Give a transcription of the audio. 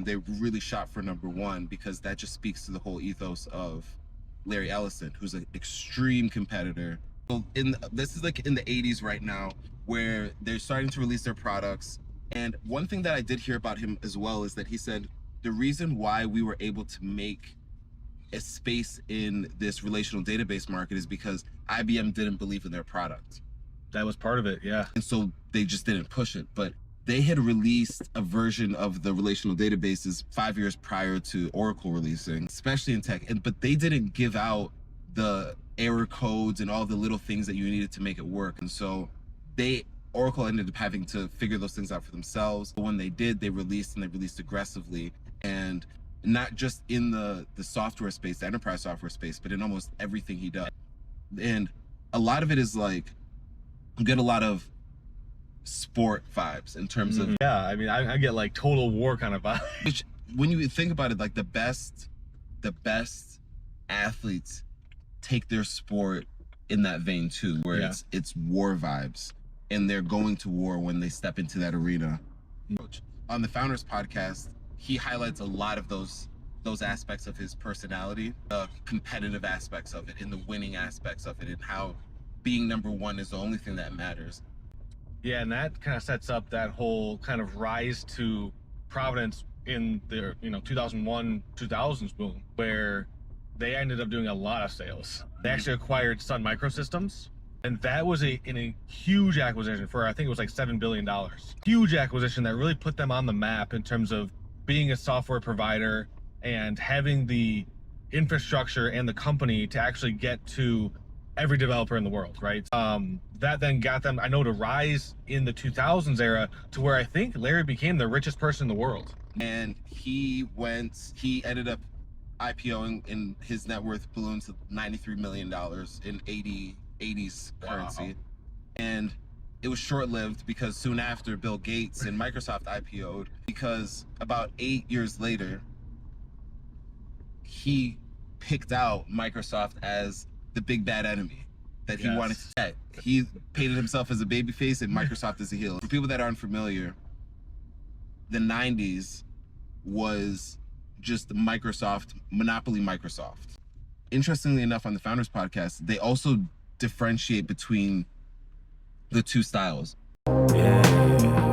and they really shot for #1 because that just speaks to the whole ethos of Larry Ellison, who's an extreme competitor. So this is like in the 80s right now, where they're starting to release their products. And one thing that I did hear about him as well is that he said the reason why we were able to make a space in this relational database market is because IBM didn't believe in their product. That was part of it, yeah. And so they just didn't push it. But they had released a version of the relational databases 5 years prior to Oracle releasing, especially in tech. But they didn't give out the error codes and all the little things that you needed to make it work. And so Oracle ended up having to figure those things out for themselves. But when they did, they released aggressively. And not just in the software space, the enterprise software space, but in almost everything he does. And a lot of it is like, you get a lot of sport vibes in terms of, yeah, I mean, I get like Total War kind of vibe. which when you think about it, like the best athletes take their sport in that vein too, where it's war vibes, and they're going to war when they step into that arena. On the Founders podcast, he highlights a lot of those aspects of his personality, the competitive aspects of it, and the winning aspects of it, and how being '1 is the only thing that matters. Yeah, and that kind of sets up that whole kind of rise to providence in their 2001, 2000s boom, where they ended up doing a lot of sales. They actually acquired Sun Microsystems, and that was a huge acquisition for, I think it was like $7 billion. Huge acquisition that really put them on the map in terms of being a software provider and having the infrastructure and the company to actually get to every developer in the world, right? That then got them, I know, to rise in the 2000s era to where I think Larry became the richest person in the world. And he ended up IPOing, and his net worth ballooned to $93 million in 80s currency. Wow. And it was short-lived because soon after Bill Gates and Microsoft IPO'd, because about 8 years later, he picked out Microsoft as the big bad enemy that he wanted to get. He painted himself as a babyface and Microsoft as a heel. For people that aren't familiar, the 90s was just the monopoly Microsoft. Interestingly enough, on the Founders podcast, they also differentiate between the two styles. Yeah.